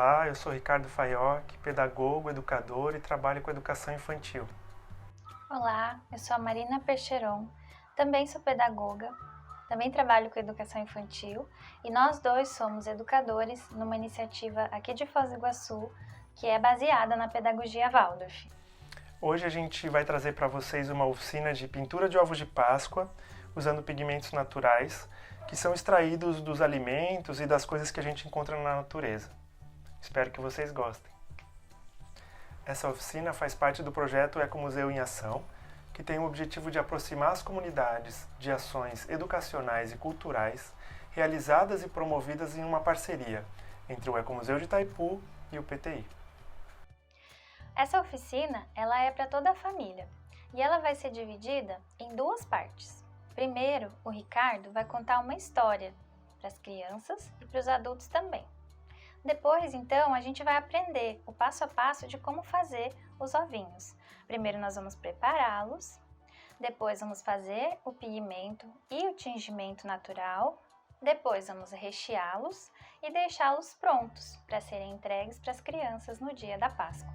Olá, eu sou Ricardo Faioc, pedagogo, educador e trabalho com educação infantil. Olá, eu sou a Marina Percheron, também sou pedagoga, também trabalho com educação infantil e nós dois somos educadores numa iniciativa aqui de Foz do Iguaçu que é baseada na pedagogia Waldorf. Hoje a gente vai trazer para vocês uma oficina de pintura de ovos de Páscoa, usando pigmentos naturais, que são extraídos dos alimentos e das coisas que a gente encontra na natureza. Espero que vocês gostem. Essa oficina faz parte do projeto Ecomuseu em Ação, que tem o objetivo de aproximar as comunidades de ações educacionais e culturais realizadas e promovidas em uma parceria entre o Ecomuseu de Itaipu e o PTI. Essa oficina ela é para toda a família e ela vai ser dividida em duas partes. Primeiro, o Ricardo vai contar uma história para as crianças e para os adultos também. Depois, então, a gente vai aprender o passo a passo de como fazer os ovinhos. Primeiro nós vamos prepará-los, depois vamos fazer o pigmento e o tingimento natural, depois vamos recheá-los e deixá-los prontos para serem entregues para as crianças no dia da Páscoa.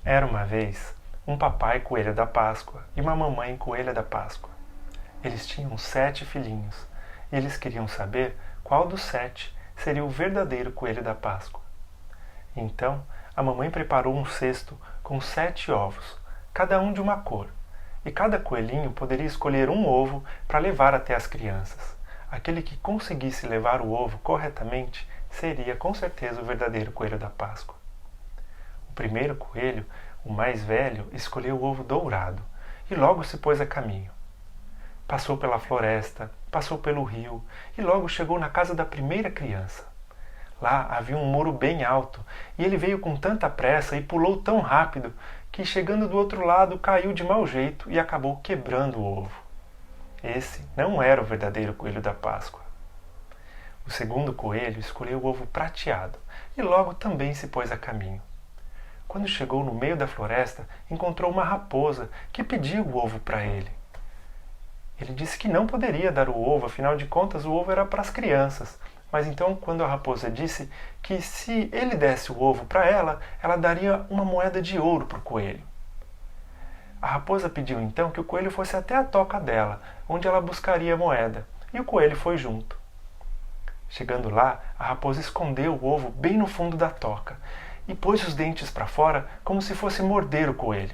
Era uma vez um papai coelho da Páscoa e uma mamãe coelha da Páscoa. Eles tinham 7 filhinhos e eles queriam saber qual dos 7 seria o verdadeiro coelho da Páscoa. Então, a mamãe preparou um cesto com 7 ovos, cada um de uma cor, e cada coelhinho poderia escolher um ovo para levar até as crianças. Aquele que conseguisse levar o ovo corretamente seria com certeza o verdadeiro coelho da Páscoa. O primeiro coelho, o mais velho, escolheu o ovo dourado e logo se pôs a caminho. Passou pela floresta, passou pelo rio e logo chegou na casa da primeira criança. Lá havia um muro bem alto e ele veio com tanta pressa e pulou tão rápido que, chegando do outro lado, caiu de mau jeito e acabou quebrando o ovo. Esse não era o verdadeiro coelho da Páscoa. O segundo coelho escolheu o ovo prateado e logo também se pôs a caminho. Quando chegou no meio da floresta, encontrou uma raposa que pediu o ovo para ele. Ele disse que não poderia dar o ovo, afinal de contas o ovo era para as crianças. Mas então, quando a raposa disse que se ele desse o ovo para ela, ela daria uma moeda de ouro para o coelho. A raposa pediu então que o coelho fosse até a toca dela, onde ela buscaria a moeda, e o coelho foi junto. Chegando lá, a raposa escondeu o ovo bem no fundo da toca e pôs os dentes para fora como se fosse morder o coelho.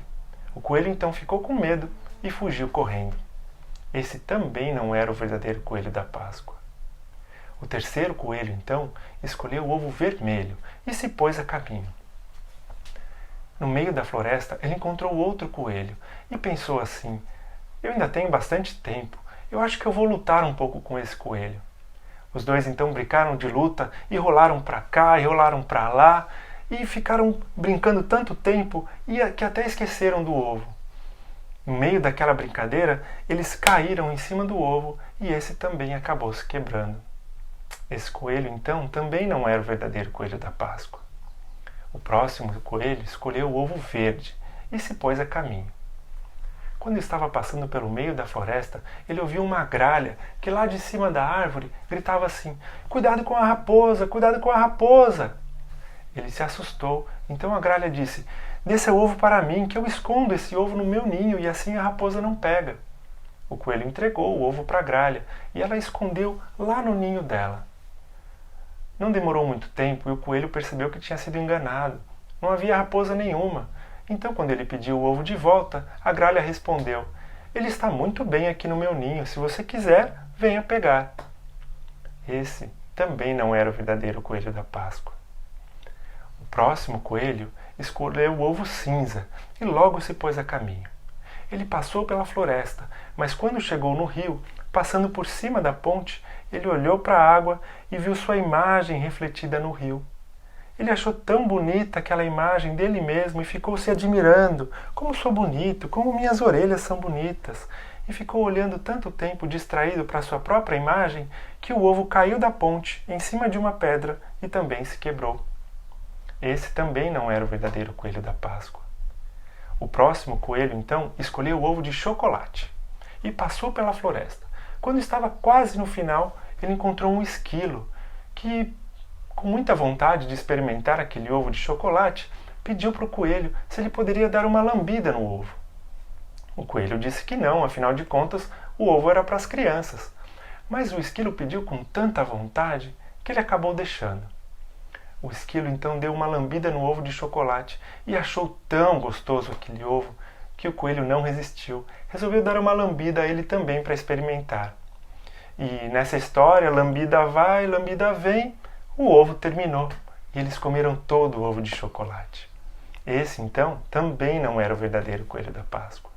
O coelho então ficou com medo e fugiu correndo. Esse também não era o verdadeiro coelho da Páscoa. O terceiro coelho, então, escolheu o ovo vermelho e se pôs a caminho. No meio da floresta, ele encontrou outro coelho e pensou assim: eu ainda tenho bastante tempo, eu acho que eu vou lutar um pouco com esse coelho. Os dois então brincaram de luta e rolaram para cá e rolaram para lá e ficaram brincando tanto tempo que até esqueceram do ovo. No meio daquela brincadeira, eles caíram em cima do ovo e esse também acabou se quebrando. Esse coelho, então, também não era o verdadeiro coelho da Páscoa. O próximo coelho escolheu o ovo verde e se pôs a caminho. Quando estava passando pelo meio da floresta, ele ouviu uma gralha que lá de cima da árvore gritava assim: "Cuidado com a raposa! Cuidado com a raposa!" Ele se assustou, então a gralha disse: "Dê seu ovo para mim, que eu escondo esse ovo no meu ninho e assim a raposa não pega." O coelho entregou o ovo para a gralha e ela escondeu lá no ninho dela. Não demorou muito tempo e o coelho percebeu que tinha sido enganado. Não havia raposa nenhuma. Então, quando ele pediu o ovo de volta, a gralha respondeu: "Ele está muito bem aqui no meu ninho. Se você quiser, venha pegar." Esse também não era o verdadeiro coelho da Páscoa. O próximo coelho escolheu o ovo cinza e logo se pôs a caminho. Ele passou pela floresta, mas quando chegou no rio, passando por cima da ponte, ele olhou para a água e viu sua imagem refletida no rio. Ele achou tão bonita aquela imagem dele mesmo e ficou se admirando. Como sou bonito, como minhas orelhas são bonitas. E ficou olhando tanto tempo distraído para sua própria imagem que o ovo caiu da ponte em cima de uma pedra e também se quebrou. Esse também não era o verdadeiro coelho da Páscoa. O próximo coelho, então, escolheu o ovo de chocolate. e passou pela floresta. Quando estava quase no final, ele encontrou um esquilo que, com muita vontade de experimentar aquele ovo de chocolate, pediu para o coelho se ele poderia dar uma lambida no ovo. O coelho disse que não, afinal de contas, o ovo era para as crianças. Mas o esquilo pediu com tanta vontade que ele acabou deixando. O esquilo então deu uma lambida no ovo de chocolate e achou tão gostoso aquele ovo que o coelho não resistiu. Resolveu dar uma lambida a ele também para experimentar. E nessa história, lambida vai, lambida vem, o ovo terminou e eles comeram todo o ovo de chocolate. Esse então também não era o verdadeiro coelho da Páscoa.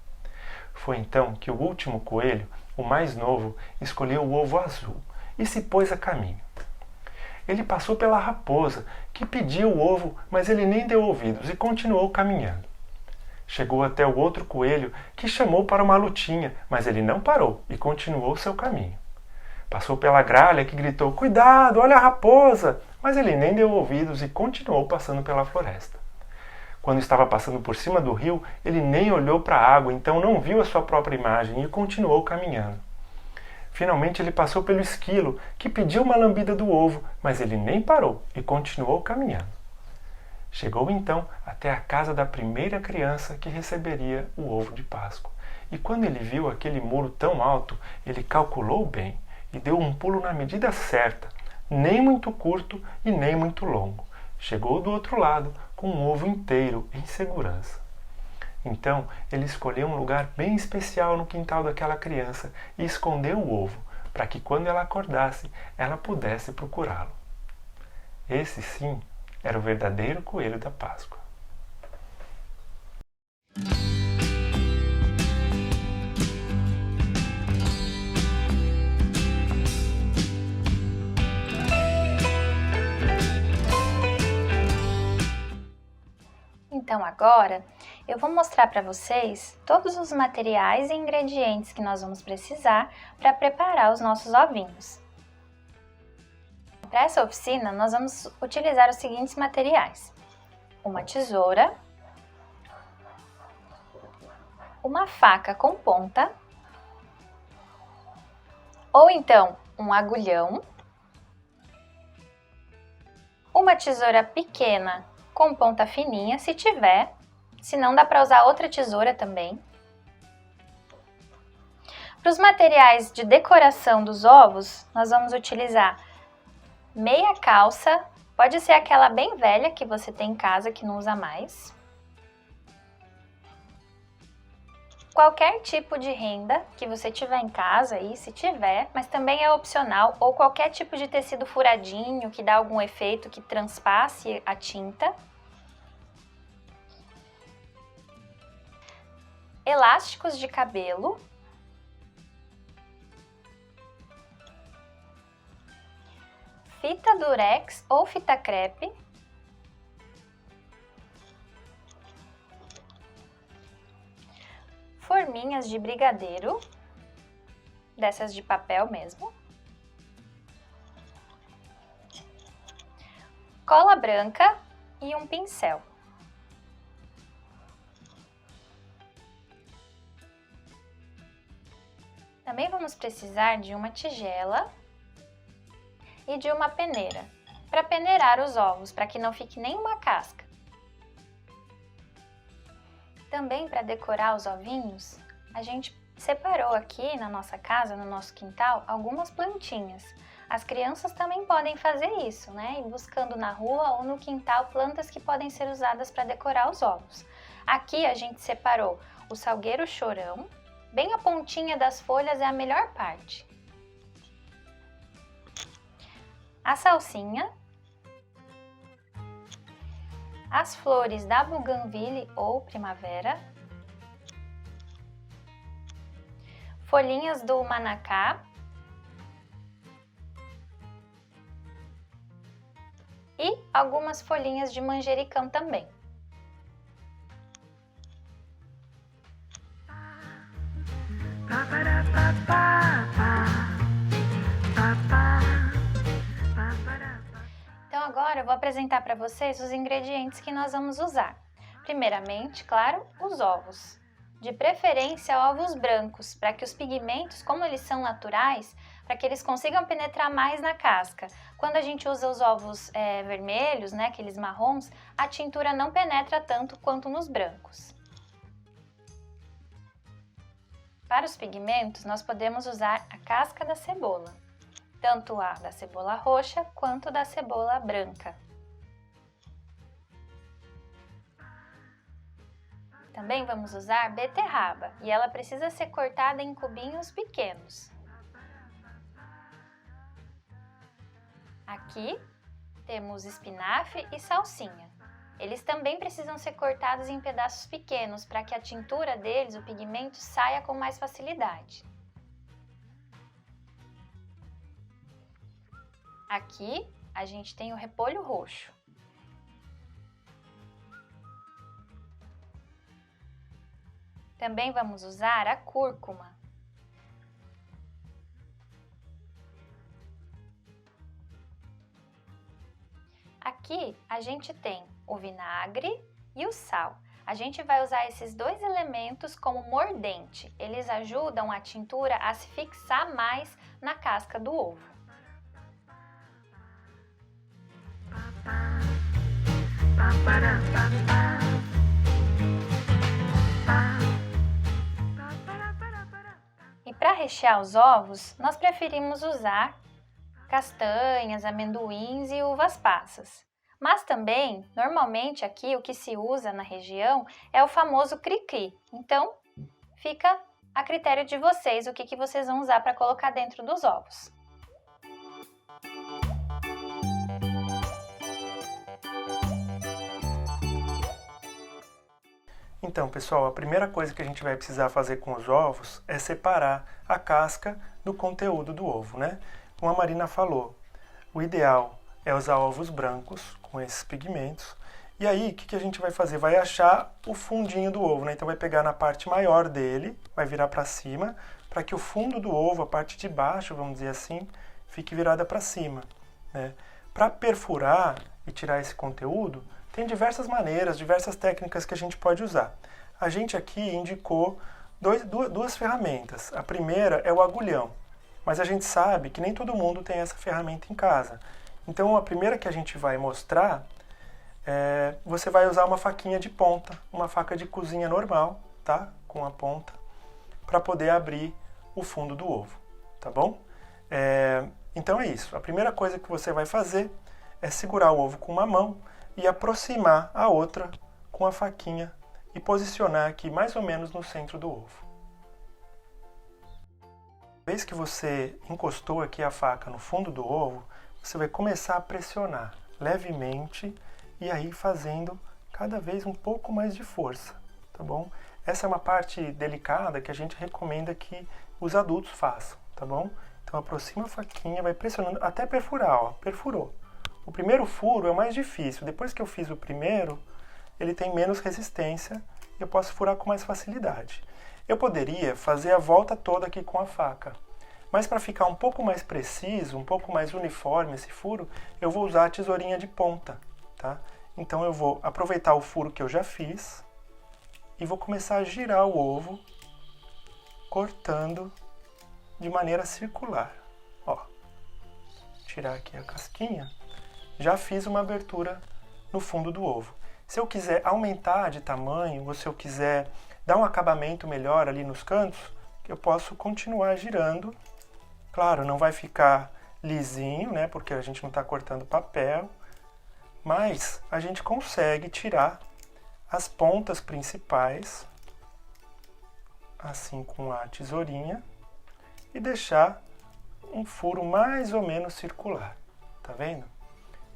Foi então que o último coelho, o mais novo, escolheu o ovo azul e se pôs a caminho. Ele passou pela raposa, que pediu o ovo, mas ele nem deu ouvidos e continuou caminhando. Chegou até o outro coelho, que chamou para uma lutinha, mas ele não parou e continuou seu caminho. Passou pela gralha, que gritou: "Cuidado, olha a raposa!", mas ele nem deu ouvidos e continuou passando pela floresta. Quando estava passando por cima do rio, ele nem olhou para a água, então não viu a sua própria imagem e continuou caminhando. Finalmente ele passou pelo esquilo, que pediu uma lambida do ovo, mas ele nem parou e continuou caminhando. Chegou então até a casa da primeira criança que receberia o ovo de Páscoa. E quando ele viu aquele muro tão alto, ele calculou bem e deu um pulo na medida certa, nem muito curto e nem muito longo. Chegou do outro lado com um ovo inteiro em segurança. Então ele escolheu um lugar bem especial no quintal daquela criança e escondeu o ovo, para que quando ela acordasse, ela pudesse procurá-lo. Esse sim era o verdadeiro coelho da Páscoa. Então agora eu vou mostrar para vocês todos os materiais e ingredientes que nós vamos precisar para preparar os nossos ovinhos. Para essa oficina nós vamos utilizar os seguintes materiais: uma tesoura, uma faca com ponta, ou então um agulhão, uma tesoura pequena com ponta fininha, se tiver, se não dá para usar outra tesoura também. Para os materiais de decoração dos ovos, nós vamos utilizar meia calça, pode ser aquela bem velha que você tem em casa que não usa mais. Qualquer tipo de renda que você tiver em casa aí, se tiver, mas também é opcional, ou qualquer tipo de tecido furadinho que dá algum efeito que transpasse a tinta. Elásticos de cabelo. Fita durex ou fita crepe. Forminhas de brigadeiro, dessas de papel mesmo. Cola branca e um pincel. Também vamos precisar de uma tigela e de uma peneira, para peneirar os ovos, para que não fique nenhuma casca. Também para decorar os ovinhos, a gente separou aqui na nossa casa, no nosso quintal, algumas plantinhas. As crianças também podem fazer isso, né? Ir buscando na rua ou no quintal plantas que podem ser usadas para decorar os ovos. Aqui a gente separou o salgueiro chorão, bem a pontinha das folhas é a melhor parte. A salsinha, as flores da bougainville ou primavera, folhinhas do manacá e algumas folhinhas de manjericão também. Então agora eu vou apresentar para vocês os ingredientes que nós vamos usar. Primeiramente, claro, os ovos. De preferência ovos brancos, para que os pigmentos, como eles são naturais, para que eles consigam penetrar mais na casca. Quando a gente usa os ovos vermelhos, né, aqueles marrons, a tintura não penetra tanto quanto nos brancos. Para os pigmentos, nós podemos usar a casca da cebola, tanto a da cebola roxa quanto da cebola branca. Também vamos usar beterraba, e ela precisa ser cortada em cubinhos pequenos. Aqui temos espinafre e salsinha. Eles também precisam ser cortados em pedaços pequenos para que a tintura deles, o pigmento, saia com mais facilidade. Aqui a gente tem o repolho roxo. Também vamos usar a cúrcuma. Aqui a gente tem o vinagre e o sal. A gente vai usar esses dois elementos como mordente. Eles ajudam a tintura a se fixar mais na casca do ovo. E para rechear os ovos, nós preferimos usar castanhas, amendoins e uvas passas. Mas também, normalmente aqui o que se usa na região é o famoso cri-cri. Então, fica a critério de vocês o que vocês vão usar para colocar dentro dos ovos. Então, pessoal, a primeira coisa que a gente vai precisar fazer com os ovos é separar a casca do conteúdo do ovo, né? Como a Marina falou, o ideal é usar ovos brancos com esses pigmentos. E aí, o que a gente vai fazer? Vai achar o fundinho do ovo, né? Então vai pegar na parte maior dele, vai virar para cima, para que o fundo do ovo, a parte de baixo, vamos dizer assim, fique virada para cima, né? Para perfurar e tirar esse conteúdo, tem diversas maneiras, diversas técnicas que a gente pode usar. A gente aqui indicou duas ferramentas. A primeira é o agulhão, mas a gente sabe que nem todo mundo tem essa ferramenta em casa. Então a primeira que a gente vai mostrar você vai usar uma faquinha de ponta, uma faca de cozinha normal, tá? Com a ponta, para poder abrir o fundo do ovo, tá bom? Então é isso. A primeira coisa que você vai fazer é segurar o ovo com uma mão e aproximar a outra com a faquinha e posicionar aqui mais ou menos no centro do ovo. Uma vez que você encostou aqui a faca no fundo do ovo, você vai começar a pressionar levemente e aí fazendo cada vez um pouco mais de força, tá bom? Essa é uma parte delicada que a gente recomenda que os adultos façam, tá bom? Então aproxima a faquinha, vai pressionando até perfurar, ó, perfurou. O primeiro furo é o mais difícil. Depois que eu fiz o primeiro, ele tem menos resistência e eu posso furar com mais facilidade. Eu poderia fazer a volta toda aqui com a faca, mas para ficar um pouco mais preciso, um pouco mais uniforme esse furo, eu vou usar a tesourinha de ponta, tá? Então eu vou aproveitar o furo que eu já fiz e vou começar a girar o ovo, cortando de maneira circular. Ó, tirar aqui a casquinha. Já fiz uma abertura no fundo do ovo. Se eu quiser aumentar de tamanho, ou se eu quiser dar um acabamento melhor ali nos cantos, eu posso continuar girando. Claro, não vai ficar lisinho, né? Porque a gente não está cortando papel, mas a gente consegue tirar as pontas principais, assim com a tesourinha, e deixar um furo mais ou menos circular. Tá vendo?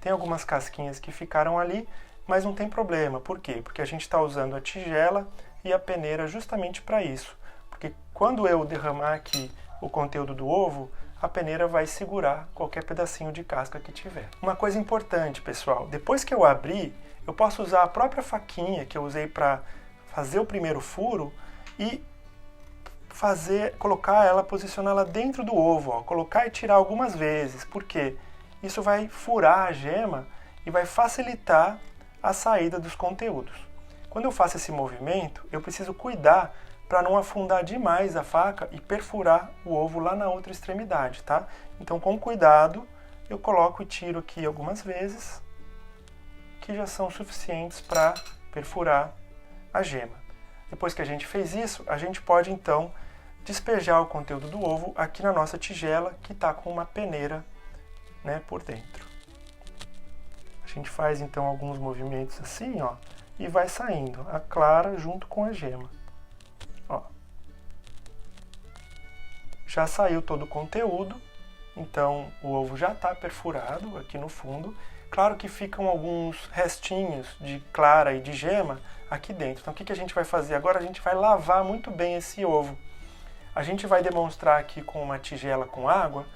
Tem algumas casquinhas que ficaram ali, mas não tem problema. Por quê? Porque a gente está usando a tigela e a peneira justamente para isso. Porque quando eu derramar aqui o conteúdo do ovo, a peneira vai segurar qualquer pedacinho de casca que tiver. Uma coisa importante, pessoal, depois que eu abrir, eu posso usar a própria faquinha que eu usei para fazer o primeiro furo e colocar ela, posicioná-la dentro do ovo, ó, colocar e tirar algumas vezes. Por quê? Isso vai furar a gema e vai facilitar a saída dos conteúdos. Quando eu faço esse movimento, eu preciso cuidar para não afundar demais a faca e perfurar o ovo lá na outra extremidade, tá? Então, com cuidado, eu coloco e tiro aqui algumas vezes, que já são suficientes para perfurar a gema. Depois que a gente fez isso, a gente pode então despejar o conteúdo do ovo aqui na nossa tigela, que está com uma peneira, né, por dentro. A gente faz então alguns movimentos assim, ó, e vai saindo a clara junto com a gema. Ó. Já saiu todo o conteúdo, então o ovo já está perfurado aqui no fundo. Claro que ficam alguns restinhos de clara e de gema aqui dentro. Então o que a gente vai fazer? Agora a gente vai lavar muito bem esse ovo. A gente vai demonstrar aqui com uma tigela com água,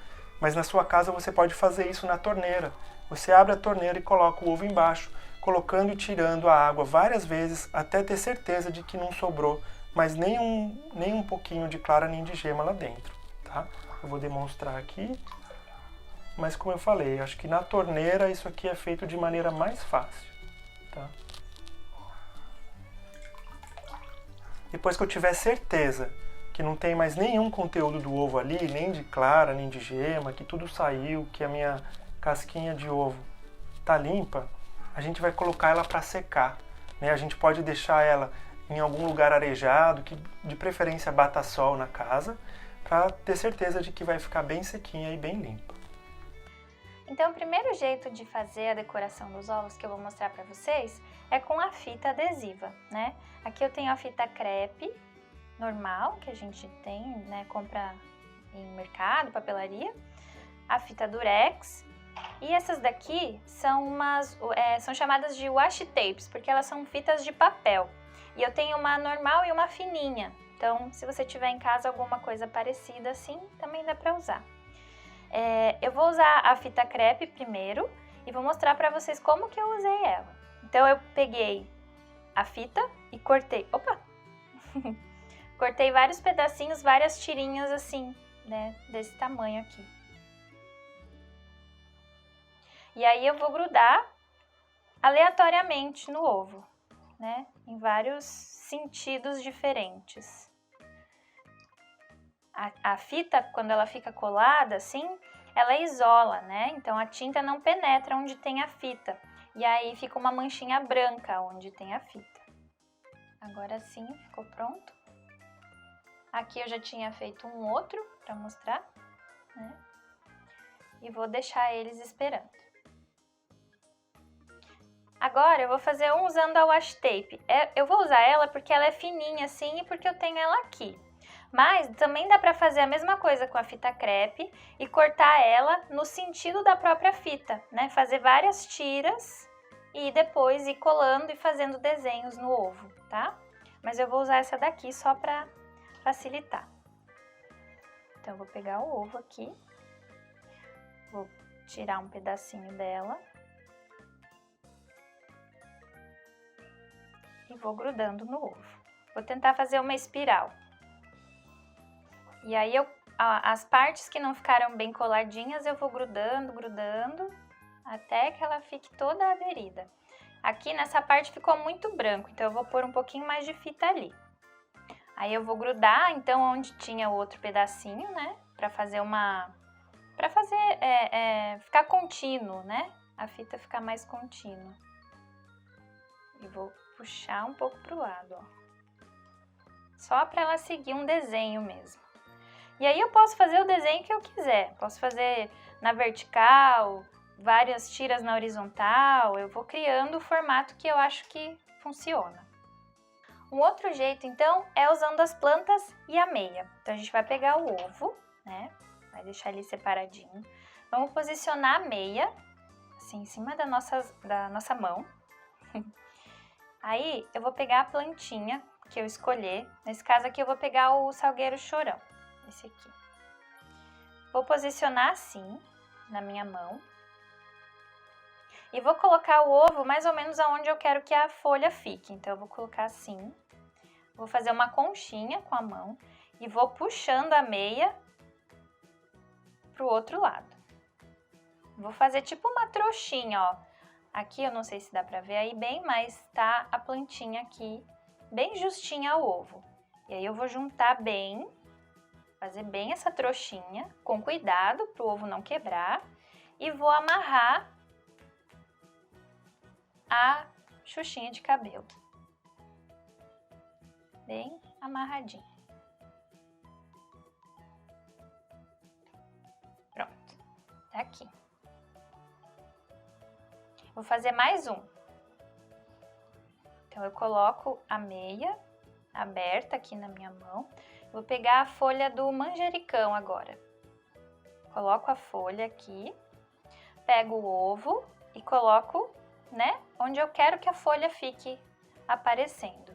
mas na sua casa você pode fazer isso na torneira. Você abre a torneira e coloca o ovo embaixo, colocando e tirando a água várias vezes até ter certeza de que não sobrou mais nem um pouquinho de clara nem de gema lá dentro, tá? Eu vou demonstrar aqui, mas como eu falei, acho que na torneira isso aqui é feito de maneira mais fácil, tá? Depois que eu tiver certeza que não tem mais nenhum conteúdo do ovo ali, nem de clara, nem de gema, que tudo saiu, que a minha casquinha de ovo tá limpa, a gente vai colocar ela para secar, né? A gente pode deixar ela em algum lugar arejado, que de preferência bata sol na casa, para ter certeza de que vai ficar bem sequinha e bem limpa. Então, o primeiro jeito de fazer a decoração dos ovos que eu vou mostrar para vocês é com a fita adesiva, né? Aqui eu tenho a fita crepe normal, que a gente tem, né, compra em mercado, papelaria, a fita durex, e essas daqui são são chamadas de washi tapes, porque elas são fitas de papel. E eu tenho uma normal e uma fininha, então se você tiver em casa alguma coisa parecida assim, também dá para usar. Eu vou usar a fita crepe primeiro e vou mostrar para vocês como que eu usei ela. Então eu peguei a fita e cortei, cortei vários pedacinhos, várias tirinhas assim, né, desse tamanho aqui. E aí eu vou grudar aleatoriamente no ovo, né, em vários sentidos diferentes. A fita, quando ela fica colada assim, ela isola, né, então a tinta não penetra onde tem a fita. E aí fica uma manchinha branca onde tem a fita. Agora sim, ficou pronto. Aqui eu já tinha feito um outro para mostrar, né? E vou deixar eles esperando. Agora eu vou fazer um usando a washi tape. Eu vou usar ela porque ela é fininha assim e porque eu tenho ela aqui. Mas também dá para fazer a mesma coisa com a fita crepe e cortar ela no sentido da própria fita, né? Fazer várias tiras e depois ir colando e fazendo desenhos no ovo, tá? Mas eu vou usar essa daqui só para facilitar. Então eu vou pegar o ovo aqui, vou tirar um pedacinho dela e vou grudando no ovo. Vou tentar fazer uma espiral. E aí as partes que não ficaram bem coladinhas eu vou grudando, até que ela fique toda aderida. Aqui nessa parte ficou muito branco, então eu vou pôr um pouquinho mais de fita ali. Aí eu vou grudar, então, onde tinha o outro pedacinho, né? Pra fazer ficar contínuo, né? A fita ficar mais contínua. E vou puxar um pouco pro lado, ó. Só pra ela seguir um desenho mesmo. E aí eu posso fazer o desenho que eu quiser. Posso fazer na vertical, várias tiras na horizontal. Eu vou criando o formato que eu acho que funciona. Um outro jeito, então, é usando as plantas e a meia. Então, a gente vai pegar o ovo, né? Vai deixar ele separadinho. Vamos posicionar a meia, assim, em cima da nossa mão. Aí, eu vou pegar a plantinha que eu escolher. Nesse caso aqui, eu vou pegar o salgueiro chorão. Esse aqui. Vou posicionar assim, na minha mão. E vou colocar o ovo mais ou menos aonde eu quero que a folha fique. Então, eu vou colocar assim. Vou fazer uma conchinha com a mão e vou puxando a meia pro outro lado. Vou fazer tipo uma trouxinha, ó. Aqui eu não sei se dá pra ver aí bem, mas tá a plantinha aqui, bem justinha ao ovo. E aí eu vou juntar bem, fazer bem essa trouxinha, com cuidado para o ovo não quebrar, e vou amarrar a xuxinha de cabelo. Bem amarradinho. Pronto, tá aqui. Vou fazer mais um. Então, eu coloco a meia aberta aqui na minha mão. Vou pegar a folha do manjericão agora. Coloco a folha aqui, pego o ovo e coloco, né, onde eu quero que a folha fique aparecendo.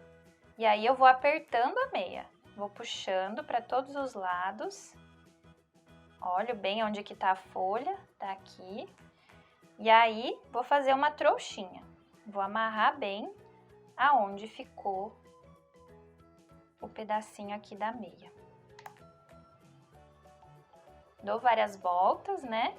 E aí eu vou apertando a meia, vou puxando para todos os lados. Olho bem onde que tá a folha, tá aqui. E aí vou fazer uma trouxinha. Vou amarrar bem aonde ficou o pedacinho aqui da meia. Dou várias voltas, né?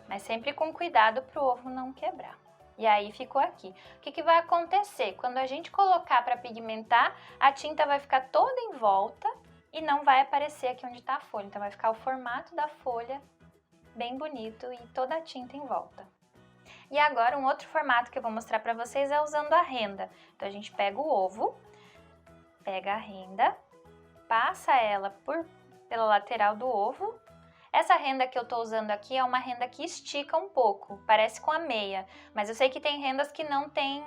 Mas sempre com cuidado para o ovo não quebrar. E aí ficou aqui. O que que vai acontecer? Quando a gente colocar para pigmentar, a tinta vai ficar toda em volta e não vai aparecer aqui onde está a folha. Então vai ficar o formato da folha bem bonito e toda a tinta em volta. E agora um outro formato que eu vou mostrar para vocês é usando a renda. Então a gente pega o ovo, pega a renda, passa ela pela lateral do ovo. Essa renda que eu tô usando aqui é uma renda que estica um pouco, parece com a meia, mas eu sei que tem rendas que não tem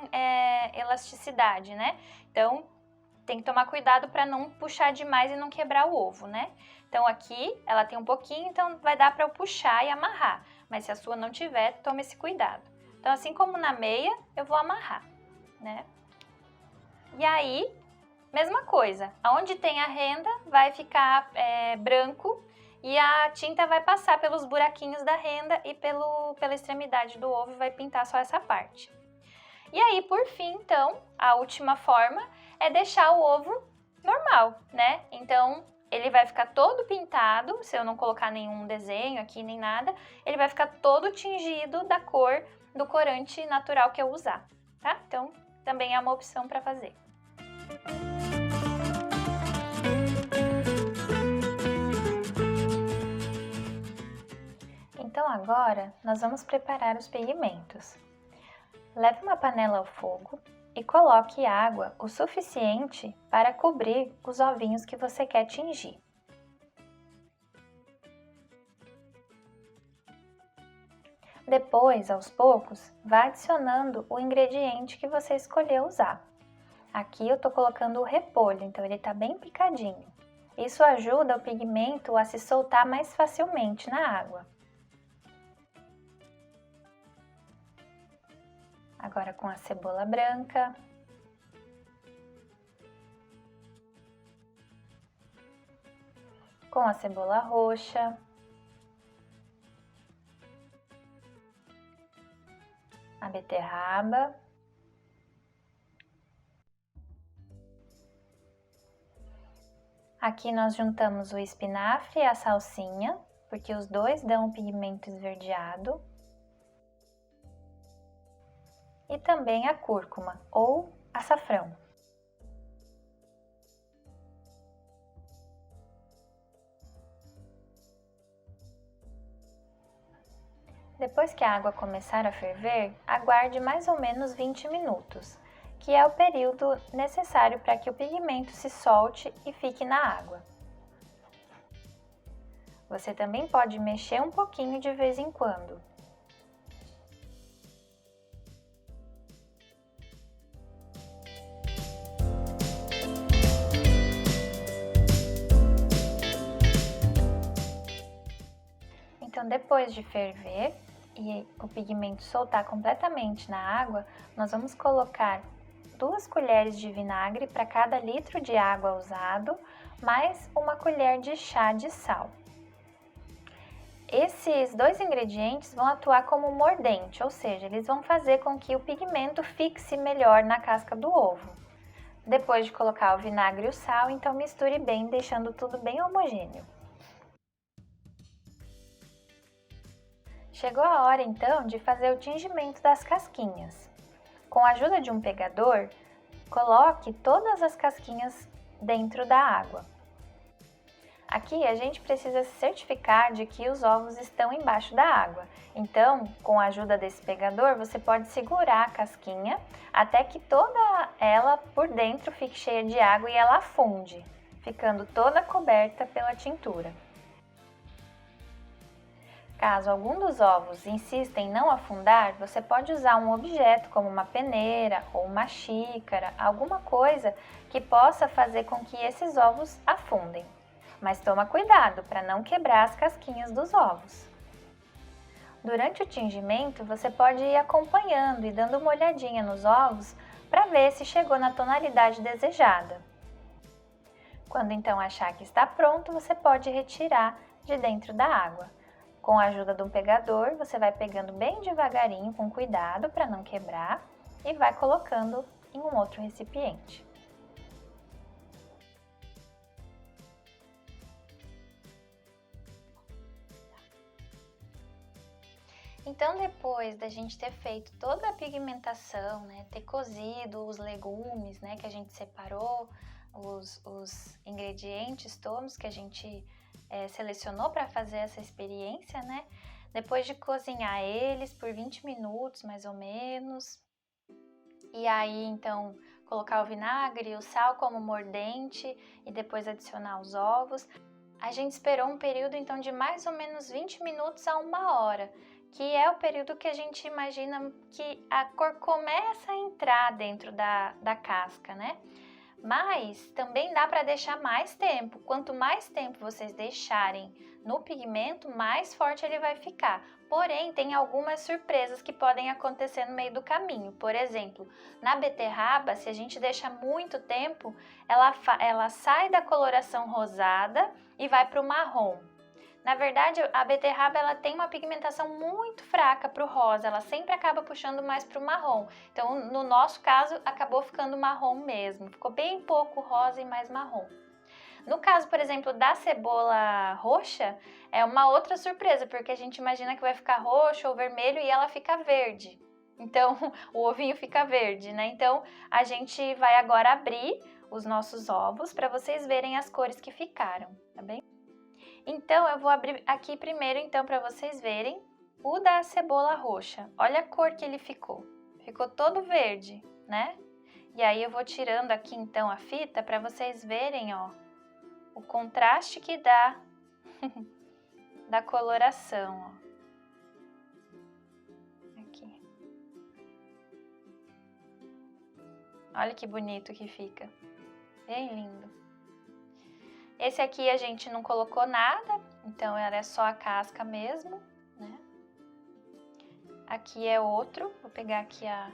elasticidade, né? Então tem que tomar cuidado para não puxar demais e não quebrar o ovo, né? Então aqui ela tem um pouquinho, então vai dar para eu puxar e amarrar, mas se a sua não tiver, tome esse cuidado. Então assim como na meia, eu vou amarrar, né? E aí, mesma coisa, onde tem a renda vai ficar branco e a tinta vai passar pelos buraquinhos da renda e pela extremidade do ovo e vai pintar só essa parte. E aí, por fim, então, a última forma é deixar o ovo normal, né? Então, ele vai ficar todo pintado, se eu não colocar nenhum desenho aqui nem nada, ele vai ficar todo tingido da cor do corante natural que eu usar, tá? Então, também é uma opção para fazer. Então agora nós vamos preparar os pigmentos. Leve uma panela ao fogo e coloque água o suficiente para cobrir os ovinhos que você quer tingir. Depois, aos poucos, vá adicionando o ingrediente que você escolheu usar. Aqui eu estou colocando o repolho, então ele está bem picadinho. Isso ajuda o pigmento a se soltar mais facilmente na água. Agora com a cebola branca. Com a cebola roxa. A beterraba. Aqui nós juntamos o espinafre e a salsinha, porque os dois dão um pigmento esverdeado. E também a cúrcuma ou açafrão. Depois que a água começar a ferver, aguarde mais ou menos 20 minutos, que é o período necessário para que o pigmento se solte e fique na água. Você também pode mexer um pouquinho de vez em quando. Então, depois de ferver e o pigmento soltar completamente na água, nós vamos colocar 2 colheres de vinagre para cada litro de água usado, mais 1 colher de chá de sal. Esses 2 ingredientes vão atuar como mordente, ou seja, eles vão fazer com que o pigmento fixe melhor na casca do ovo. Depois de colocar o vinagre e o sal, então misture bem, deixando tudo bem homogêneo. Chegou a hora então de fazer o tingimento das casquinhas. Com a ajuda de um pegador, coloque todas as casquinhas dentro da água. Aqui a gente precisa se certificar de que os ovos estão embaixo da água. Então, com a ajuda desse pegador, você pode segurar a casquinha até que toda ela por dentro fique cheia de água e ela afunde, ficando toda coberta pela tintura. Caso algum dos ovos insista em não afundar, você pode usar um objeto como uma peneira ou uma xícara, alguma coisa que possa fazer com que esses ovos afundem. Mas toma cuidado para não quebrar as casquinhas dos ovos. Durante o tingimento, você pode ir acompanhando e dando uma olhadinha nos ovos para ver se chegou na tonalidade desejada. Quando então achar que está pronto, você pode retirar de dentro da água. Com a ajuda de um pegador, você vai pegando bem devagarinho, com cuidado para não quebrar, e vai colocando em um outro recipiente. Então, depois da gente ter feito toda a pigmentação, né, ter cozido os legumes, né, que a gente separou, os ingredientes todos que a gente selecionou para fazer essa experiência, né? Depois de cozinhar eles por 20 minutos, mais ou menos, e aí então colocar o vinagre e o sal como mordente e depois adicionar os ovos. A gente esperou um período então de mais ou menos 20 minutos a 1 hora, que é o período que a gente imagina que a cor começa a entrar dentro da casca, né? Mas também dá para deixar mais tempo. Quanto mais tempo vocês deixarem no pigmento, mais forte ele vai ficar. Porém, tem algumas surpresas que podem acontecer no meio do caminho. Por exemplo, na beterraba, se a gente deixa muito tempo, ela sai da coloração rosada e vai para o marrom. Na verdade, a beterraba ela tem uma pigmentação muito fraca para o rosa, ela sempre acaba puxando mais para o marrom. Então, no nosso caso, acabou ficando marrom mesmo, ficou bem pouco rosa e mais marrom. No caso, por exemplo, da cebola roxa, é uma outra surpresa, porque a gente imagina que vai ficar roxo ou vermelho e ela fica verde. Então, o ovinho fica verde, né? Então, a gente vai agora abrir os nossos ovos para vocês verem as cores que ficaram, tá bem? Então, eu vou abrir aqui primeiro, então, para vocês verem o da cebola roxa. Olha a cor que ele ficou. Ficou todo verde, né? E aí, eu vou tirando aqui, então, a fita para vocês verem, ó, o contraste que dá da coloração, ó. Aqui. Olha que bonito que fica. Bem lindo. Esse aqui a gente não colocou nada, então era só a casca mesmo, né? Aqui é outro, vou pegar aqui a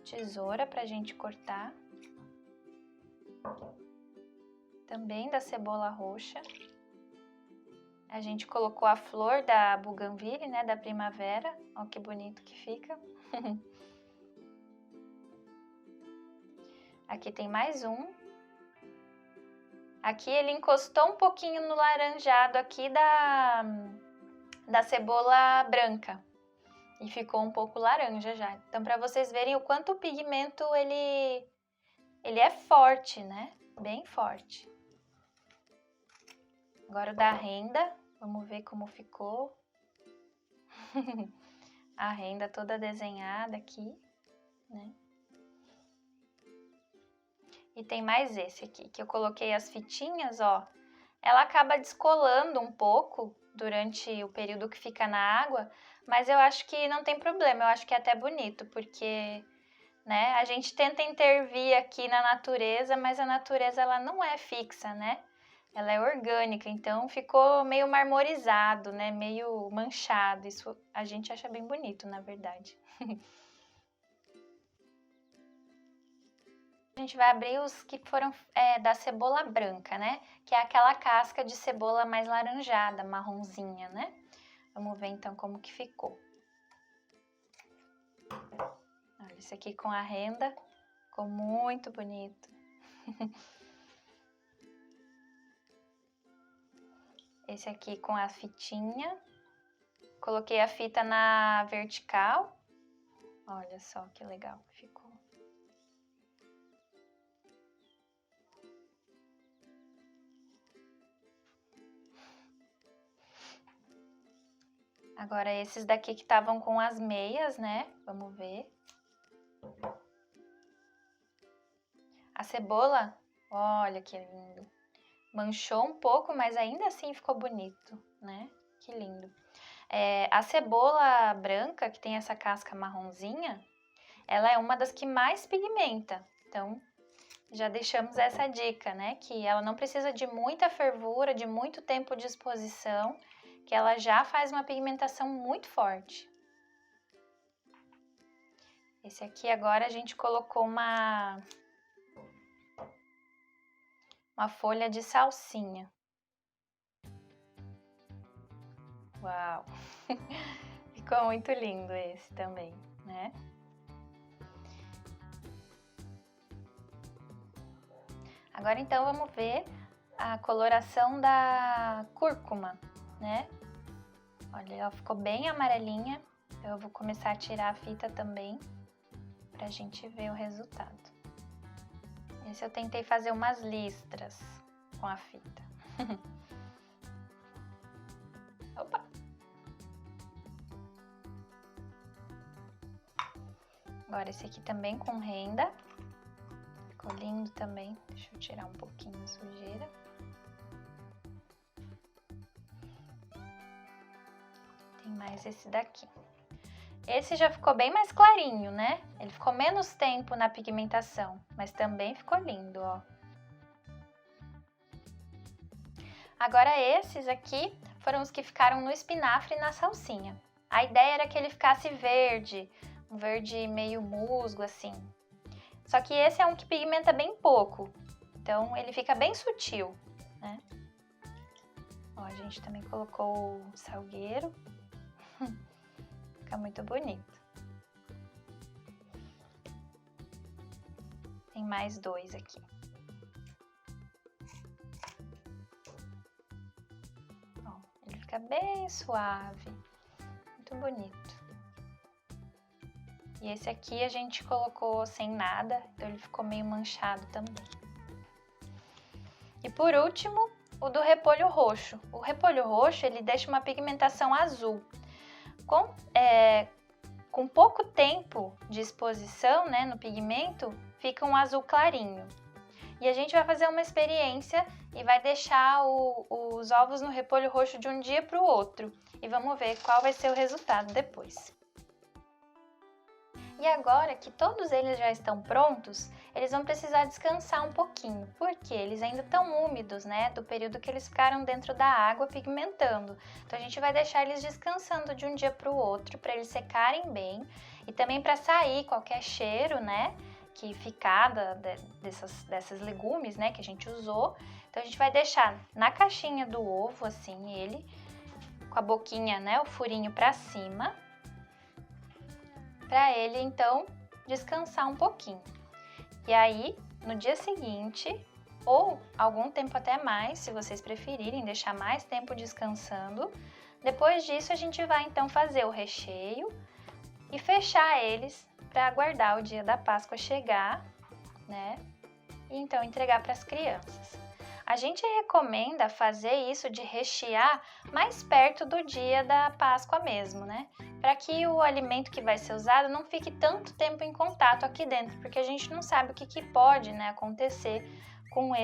tesoura pra gente cortar. Também da cebola roxa. A gente colocou a flor da bougainville, né, da primavera. Olha que bonito que fica. Aqui tem mais um. Aqui ele encostou um pouquinho no laranjado aqui da cebola branca e ficou um pouco laranja já. Então, para vocês verem o quanto o pigmento ele é forte, né? Bem forte. Agora o da renda, vamos ver como ficou. A renda toda desenhada aqui, né? E tem mais esse aqui, que eu coloquei as fitinhas, ó. Ela acaba descolando um pouco durante o período que fica na água, mas eu acho que não tem problema, eu acho que é até bonito, porque, né, a gente tenta intervir aqui na natureza, mas a natureza ela não é fixa, né? Ela é orgânica, então ficou meio marmorizado, né, meio manchado. Isso a gente acha bem bonito, na verdade. A gente vai abrir os que foram da cebola branca, né? Que é aquela casca de cebola mais laranjada, marronzinha, né? Vamos ver então como que ficou. Olha, esse aqui com a renda ficou muito bonito. Esse aqui com a fitinha. Coloquei a fita na vertical. Olha só que legal que ficou. Agora esses daqui que estavam com as meias, né? Vamos ver. A cebola, olha que lindo. Manchou um pouco, mas ainda assim ficou bonito, né? Que lindo. A cebola branca, que tem essa casca marronzinha, ela é uma das que mais pigmenta. Então, já deixamos essa dica, né? Que ela não precisa de muita fervura, de muito tempo de exposição, que ela já faz uma pigmentação muito forte. Esse aqui agora a gente colocou uma folha de salsinha. Uau! Ficou muito lindo esse também, né? Agora então vamos ver a coloração da cúrcuma, né? Olha, ela ficou bem amarelinha. Eu vou começar a tirar a fita também, pra gente ver o resultado. Esse eu tentei fazer umas listras com a fita. Opa! Agora esse aqui também com renda. Ficou lindo também. Deixa eu tirar um pouquinho a sujeira. Tem mais esse daqui. Esse já ficou bem mais clarinho, né? Ele ficou menos tempo na pigmentação, mas também ficou lindo, ó. Agora esses aqui foram os que ficaram no espinafre e na salsinha. A ideia era que ele ficasse verde, um verde meio musgo assim. Só que esse é um que pigmenta bem pouco, então ele fica bem sutil, né? Ó, a gente também colocou o salgueiro. Fica muito bonito. Tem mais dois aqui. Ó, ele fica bem suave, muito bonito. E esse aqui a gente colocou sem nada, então ele ficou meio manchado também. E por último, o do repolho roxo. O repolho roxo, ele deixa uma pigmentação azul. Com pouco tempo de exposição, né, no pigmento, fica um azul clarinho. E a gente vai fazer uma experiência e vai deixar os ovos no repolho roxo de um dia para o outro. E vamos ver qual vai ser o resultado depois. E agora que todos eles já estão prontos, eles vão precisar descansar um pouquinho, porque eles ainda estão úmidos, né, do período que eles ficaram dentro da água pigmentando. Então a gente vai deixar eles descansando de um dia para o outro, para eles secarem bem e também para sair qualquer cheiro, né, que ficar desses legumes, né, que a gente usou. Então a gente vai deixar na caixinha do ovo, assim, ele com a boquinha, né, o furinho para cima, para ele então descansar um pouquinho. E aí, no dia seguinte, ou algum tempo até mais, se vocês preferirem deixar mais tempo descansando, depois disso a gente vai então fazer o recheio e fechar eles para aguardar o dia da Páscoa chegar, né? E então entregar para as crianças. A gente recomenda fazer isso de rechear mais perto do dia da Páscoa mesmo, né? Para que o alimento que vai ser usado não fique tanto tempo em contato aqui dentro, porque a gente não sabe o que pode, né, acontecer com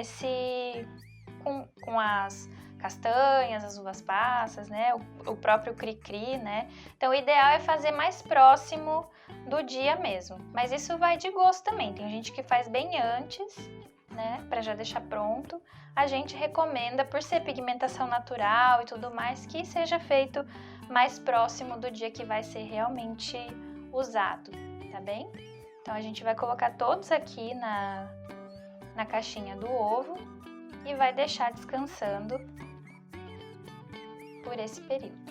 com as castanhas, as uvas passas, né, o próprio cri-cri, né? Então o ideal é fazer mais próximo do dia mesmo, mas isso vai de gosto também. Tem gente que faz bem antes, né, para já deixar pronto. A gente recomenda, por ser pigmentação natural e tudo mais, que seja feito mais próximo do dia que vai ser realmente usado, tá bem? Então a gente vai colocar todos aqui na caixinha do ovo e vai deixar descansando por esse período.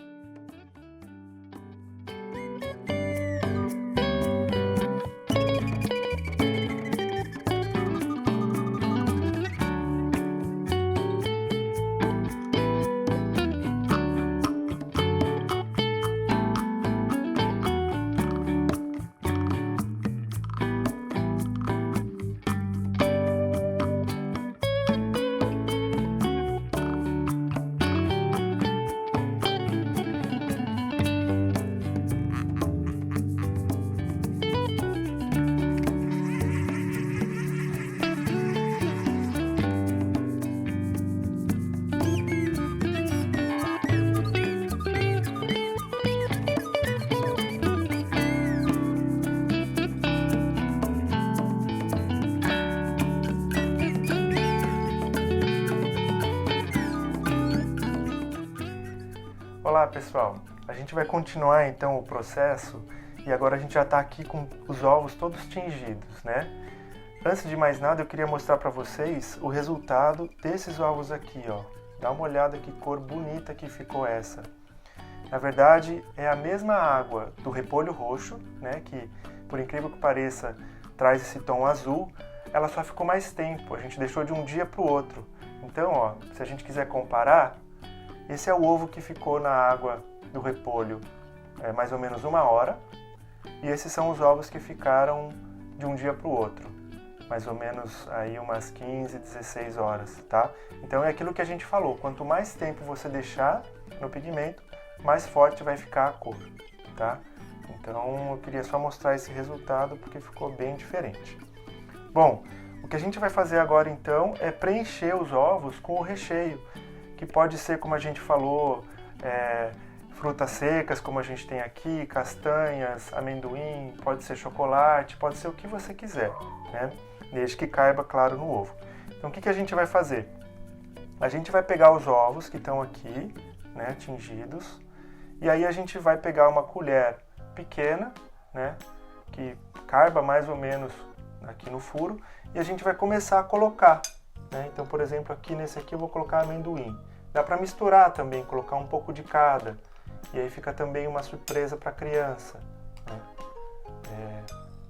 Olá pessoal, a gente vai continuar então o processo e agora a gente já está aqui com os ovos todos tingidos, né? Antes de mais nada eu queria mostrar para vocês o resultado desses ovos aqui, ó. Dá uma olhada que cor bonita que ficou essa. Na verdade é a mesma água do repolho roxo, né? Que por incrível que pareça traz esse tom azul, ela só ficou mais tempo, a gente deixou de um dia para o outro. Então, ó, se a gente quiser comparar, esse é o ovo que ficou na água do repolho mais ou menos 1 hora. E esses são os ovos que ficaram de um dia para o outro. Mais ou menos aí umas 15, 16 horas, tá? Então é aquilo que a gente falou. Quanto mais tempo você deixar no pigmento, mais forte vai ficar a cor, tá? Então eu queria só mostrar esse resultado porque ficou bem diferente. Bom, o que a gente vai fazer agora então é preencher os ovos com o recheio, que pode ser, como a gente falou, frutas secas, como a gente tem aqui, castanhas, amendoim, pode ser chocolate, pode ser o que você quiser, né? Desde que caiba, claro, no ovo. Então o que a gente vai fazer? A gente vai pegar os ovos que estão aqui, né, tingidos, e aí a gente vai pegar uma colher pequena, né, que caiba mais ou menos aqui no furo, e a gente vai começar a colocar, né? Então, por exemplo, aqui nesse aqui eu vou colocar amendoim. Dá para misturar também, colocar um pouco de cada, e aí fica também uma surpresa para a criança, né?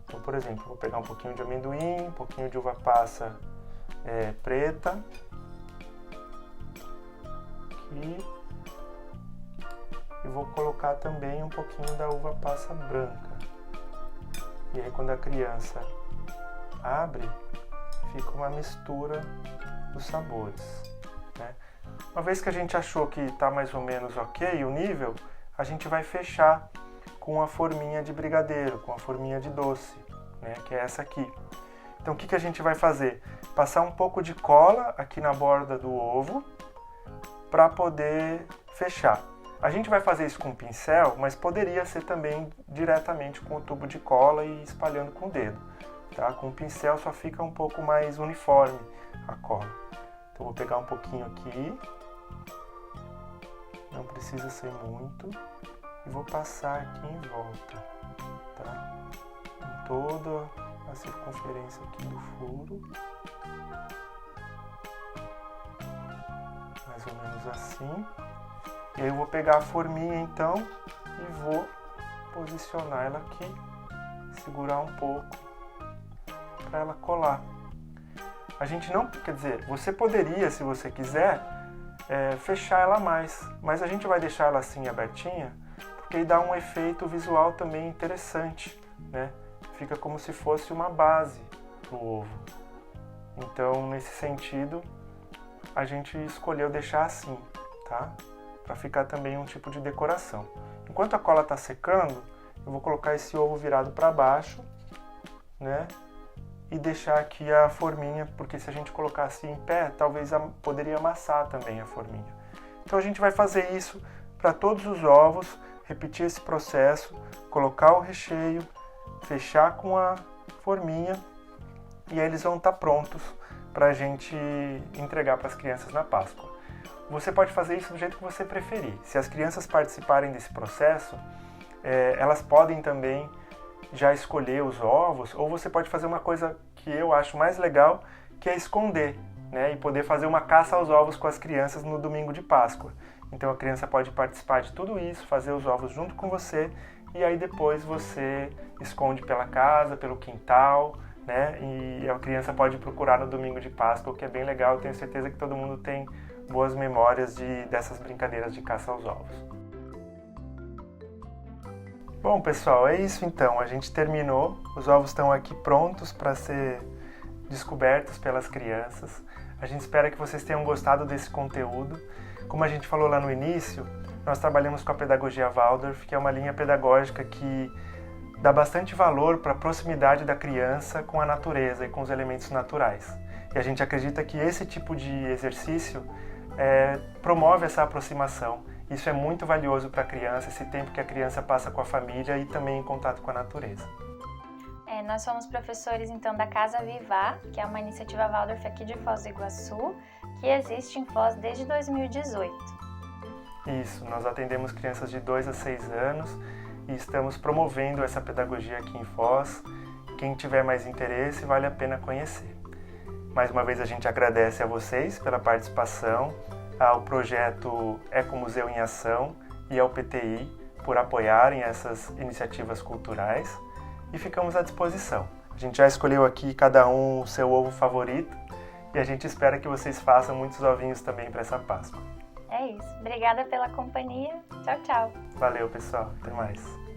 Então, por exemplo, vou pegar um pouquinho de amendoim, um pouquinho de uva passa preta, aqui, e vou colocar também um pouquinho da uva passa branca. E aí quando a criança abre, fica uma mistura dos sabores, né? Uma vez que a gente achou que está mais ou menos ok o nível, a gente vai fechar com a forminha de brigadeiro, com a forminha de doce, né, que é essa aqui. Então o que a gente vai fazer? Passar um pouco de cola aqui na borda do ovo para poder fechar. A gente vai fazer isso com o pincel, mas poderia ser também diretamente com o tubo de cola e espalhando com o dedo, tá? Com o pincel só fica um pouco mais uniforme a cola. Então vou pegar um pouquinho aqui, não precisa ser muito, e vou passar aqui em volta, tá? Em toda a circunferência aqui do furo, mais ou menos assim. E aí eu vou pegar a forminha então e vou posicionar ela aqui, segurar um pouco para ela colar. A gente não, quer dizer, você poderia, se você quiser, fechar ela mais, mas a gente vai deixar ela assim abertinha, porque aí dá um efeito visual também interessante, né? Fica como se fosse uma base para o ovo. Então, nesse sentido, a gente escolheu deixar assim, tá? Para ficar também um tipo de decoração. Enquanto a cola está secando, eu vou colocar esse ovo virado para baixo, né? E deixar aqui a forminha, porque se a gente colocar assim em pé, talvez poderia amassar também a forminha. Então a gente vai fazer isso para todos os ovos, repetir esse processo, colocar o recheio, fechar com a forminha e aí eles vão estar prontos para a gente entregar para as crianças na Páscoa. Você pode fazer isso do jeito que você preferir. Se as crianças participarem desse processo, elas podem também já escolher os ovos, ou você pode fazer uma coisa que eu acho mais legal, que é esconder, né? E poder fazer uma caça aos ovos com as crianças no domingo de Páscoa. Então a criança pode participar de tudo isso, fazer os ovos junto com você, e aí depois você esconde pela casa, pelo quintal, né? E a criança pode procurar no domingo de Páscoa, o que é bem legal. Eu tenho certeza que todo mundo tem boas memórias dessas brincadeiras de caça aos ovos. Bom, pessoal, é isso então. A gente terminou. Os ovos estão aqui prontos para ser descobertos pelas crianças. A gente espera que vocês tenham gostado desse conteúdo. Como a gente falou lá no início, nós trabalhamos com a pedagogia Waldorf, que é uma linha pedagógica que dá bastante valor para a proximidade da criança com a natureza e com os elementos naturais. E a gente acredita que esse tipo de exercício promove essa aproximação. Isso é muito valioso para a criança, esse tempo que a criança passa com a família e também em contato com a natureza. Nós somos professores então da Casa Vivar, que é uma iniciativa Waldorf aqui de Foz do Iguaçu, que existe em Foz desde 2018. Isso, nós atendemos crianças de 2 a 6 anos e estamos promovendo essa pedagogia aqui em Foz. Quem tiver mais interesse, vale a pena conhecer. Mais uma vez a gente agradece a vocês pela participação, ao projeto Ecomuseu em Ação e ao PTI por apoiarem essas iniciativas culturais e ficamos à disposição. A gente já escolheu aqui cada um o seu ovo favorito e a gente espera que vocês façam muitos ovinhos também para essa Páscoa. É isso. Obrigada pela companhia. Tchau, tchau. Valeu, pessoal. Até mais.